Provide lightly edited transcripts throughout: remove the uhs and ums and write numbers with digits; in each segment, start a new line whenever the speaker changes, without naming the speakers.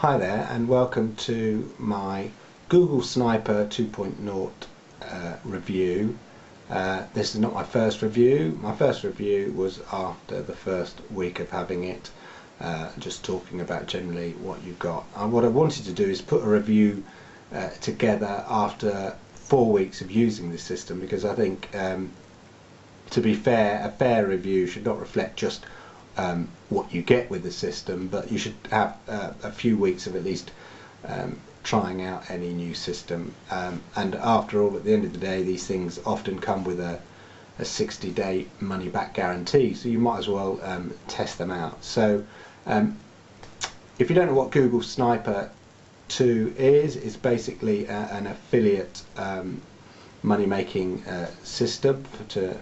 Hi there and welcome to my Google Sniper 2.0 review. This is not my first review. My first review was after the first week of having it, just talking about generally what you've got. What I wanted to do is put a review together after 4 weeks of using this system, because I think, to be fair, a fair review should not reflect just what you get with the system, but you should have a few weeks of at least trying out any new system. And after all, at the end of the day, these things often come with a 60-day money-back guarantee, so you might as well test them out. So if you don't know what Google Sniper 2 is, it's basically an affiliate money-making system to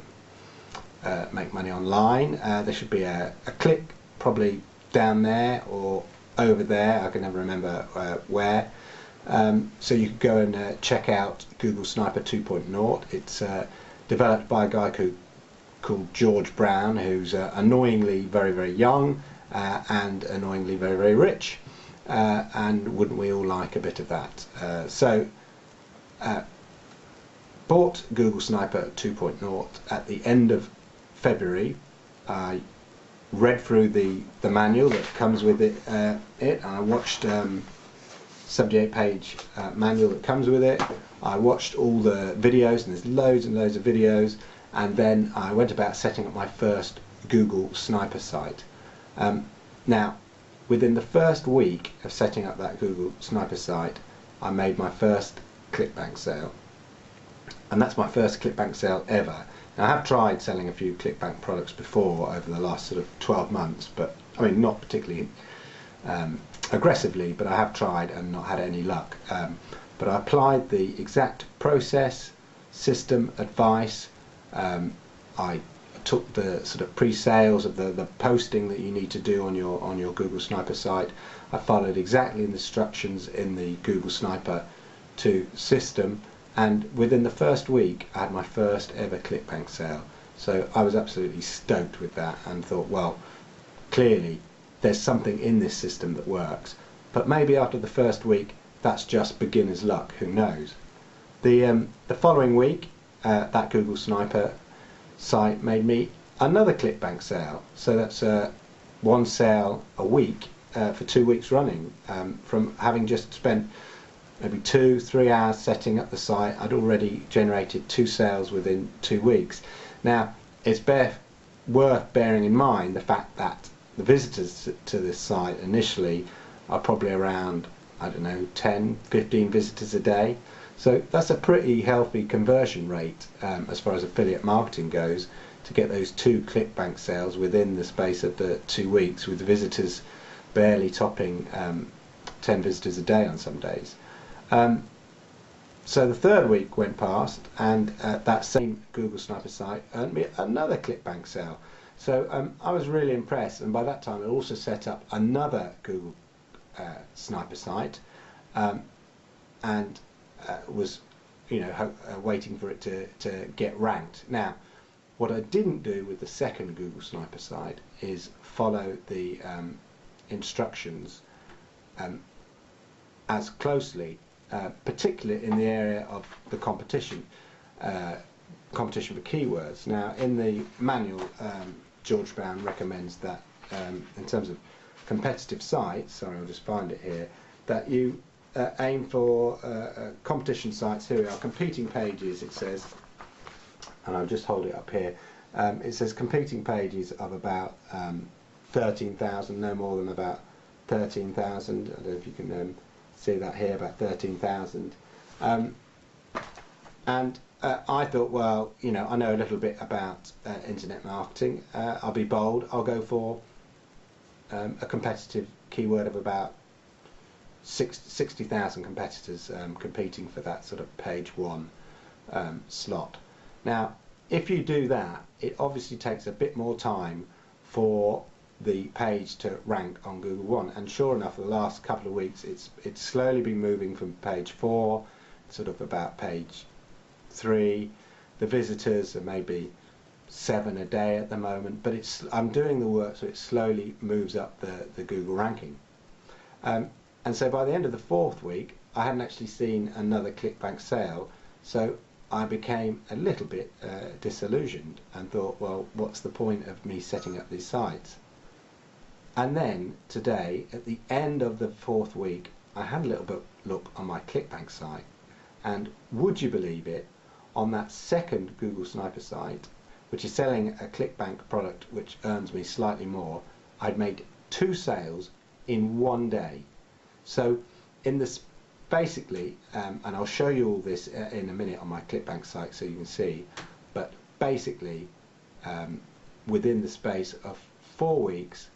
make money online. There should be a click probably down there or over there, I can never remember where, so you can go and check out Google Sniper 2.0. It's developed by a guy called George Brown, who's annoyingly very young and annoyingly very rich, and wouldn't we all like a bit of that? Bought Google Sniper 2.0 at the end of February. I read through the manual that comes with it, and I watched 78-page manual that comes with it. I watched all the videos, and there's loads and loads of videos, and then I went about setting up my first Google Sniper site. Now, within the first week of setting up that Google Sniper site, I made my first ClickBank sale, and that's my first ClickBank sale ever. Now, I have tried selling a few ClickBank products before over the last sort of 12 months, but I mean, not particularly aggressively, but I have tried and not had any luck. But I applied the exact process, system, advice. I took the sort of pre-sales of the posting that you need to do on your Google Sniper site. I followed exactly the instructions in the Google Sniper 2 system, and within the first week I had my first ever ClickBank sale. So I was absolutely stoked with that and thought, well, clearly there's something in this system that works. But maybe after the first week that's just beginner's luck, who knows. The following week, that Google Sniper site made me another ClickBank sale. So that's one sale a week for 2 weeks running. From having just spent maybe 2-3 hours setting up the site, I'd already generated 2 sales within 2 weeks. Now, it's worth bearing in mind the fact that the visitors to this site initially are probably around, I don't know, 10-15 visitors a day. So that's a pretty healthy conversion rate as far as affiliate marketing goes, to get those 2 ClickBank sales within the space of the 2 weeks, with the visitors barely topping 10 visitors a day on some days. So the third week went past, and that same Google Sniper site earned me another ClickBank sale. So I was really impressed, and by that time I also set up another Google Sniper site, and was, waiting for it to get ranked. Now, what I didn't do with the second Google Sniper site is follow the instructions as closely, particularly in the area of the competition for keywords. Now, in the manual, George Brown recommends that in terms of competitive sites, sorry, I'll just find it here, that you aim for competition sites. Here we are, competing pages, it says, and I'll just hold it up here. It says competing pages of about 13,000, no more than about 13,000. I don't know if you can see that here, about 13,000. And I thought, well, I know a little bit about internet marketing. I'll be bold. I'll go for a competitive keyword of about 60,000 competitors competing for that sort of page 1 slot. Now, if you do that, it obviously takes a bit more time for the page to rank on Google One, and sure enough, the last couple of weeks it's slowly been moving from page 4, sort of about page 3. The visitors are maybe 7 a day at the moment, but I'm doing the work so it slowly moves up the Google ranking. And And so by the end of the 4th week, I hadn't actually seen another ClickBank sale, so I became a little bit disillusioned and thought, well, what's the point of me setting up these sites? And then today, at the end of the 4th week, I had a little bit look on my ClickBank site, and would you believe it, on that second Google Sniper site, which is selling a ClickBank product which earns me slightly more, I'd made 2 sales in 1 day. So in this, basically, and I'll show you all this in a minute on my ClickBank site so you can see, but basically within the space of 4 weeks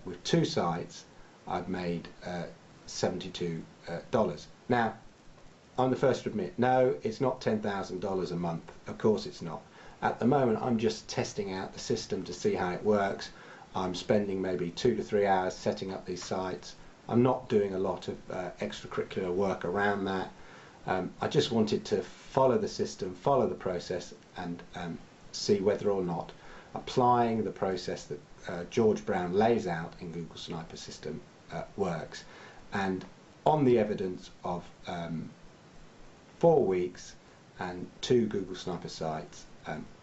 with 2 sites, I've made $72. Now, I'm the first to admit, no, it's not $10,000 a month. Of course it's not. At the moment, I'm just testing out the system to see how it works. I'm spending maybe 2 to 3 hours setting up these sites. I'm not doing a lot of extracurricular work around that. I just wanted to follow the system, follow the process, and see whether or not applying the process that George Brown lays out in Google Sniper system works. And on the evidence of 4 weeks and 2 Google Sniper sites,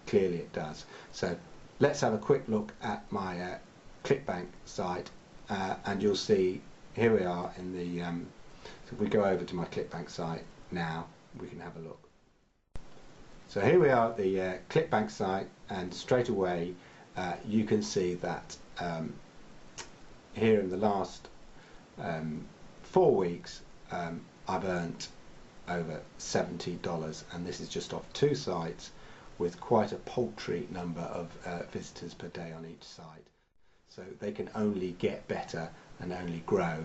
clearly it does. So let's have a quick look at my ClickBank site, and you'll see here we are in the so if we go over to my ClickBank site now, we can have a look. So here we are at the ClickBank site, and straight away you can see that here in the last 4 weeks I've earned over $70, and this is just off 2 sites with quite a paltry number of visitors per day on each site. So they can only get better and only grow,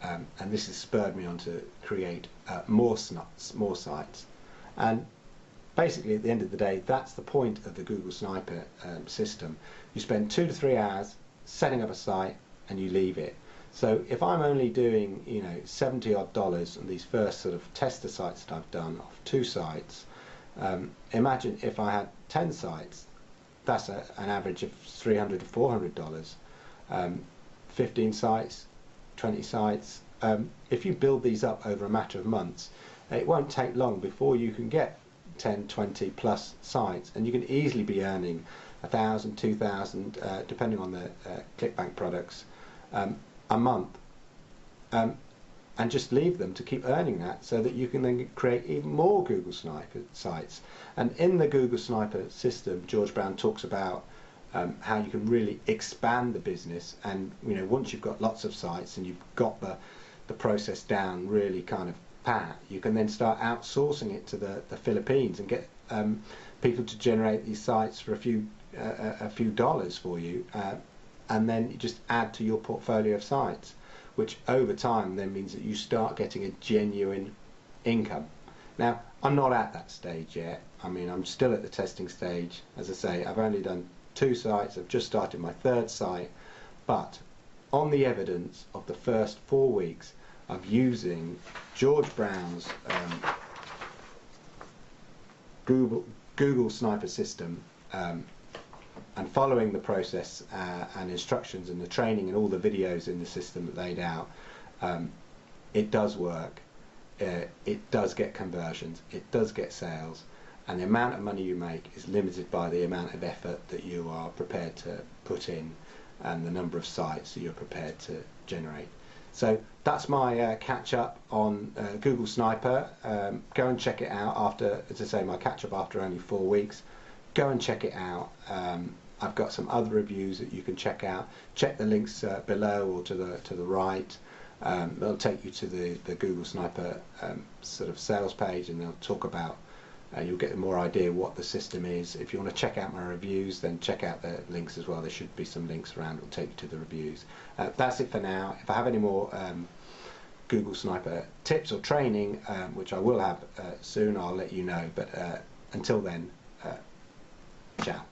and this has spurred me on to create more sites. And basically at the end of the day, that's the point of the Google Sniper system. You spend 2 to 3 hours setting up a site and you leave it. So if I'm only doing, you know, $70 odd on these first sort of tester sites that I've done off 2 sites, imagine if I had 10 sites, that's an average of $300 to $400. 15 sites, 20 sites. If you build these up over a matter of months, it won't take long before you can get 10, 20 plus sites, and you can easily be earning 1,000, 2,000, depending on the ClickBank products, a month, and just leave them to keep earning that, so that you can then create even more Google Sniper sites. And in the Google Sniper system, George Brown talks about how you can really expand the business, and you know, once you've got lots of sites and you've got the process down really kind of pat, you can then start outsourcing it to the Philippines and get people to generate these sites for a few dollars for you, and then you just add to your portfolio of sites, which over time then means that you start getting a genuine income. Now, I'm not at that stage yet. I mean, I'm still at the testing stage. As I say, I've only done 2 sites. I've just started my 3rd site, but on the evidence of the first 4 weeks of using George Brown's Google Sniper system, and following the process and instructions and the training and all the videos in the system that laid out, it does work. It does get conversions, it does get sales, and the amount of money you make is limited by the amount of effort that you are prepared to put in and the number of sites that you're prepared to generate. So that's my catch up on Google Sniper. Go and check it out after, as I say, my catch up after only 4 weeks. Go and check it out. I've got some other reviews that you can check out. Check the links below or to the right. They'll take you to the Google Sniper sort of sales page, and they'll talk about, you'll get a more idea what the system is. If you want to check out my reviews, then check out the links as well. There should be some links around that will take you to the reviews. That's it for now. If I have any more Google Sniper tips or training, which I will have soon, I'll let you know. But until then, ciao.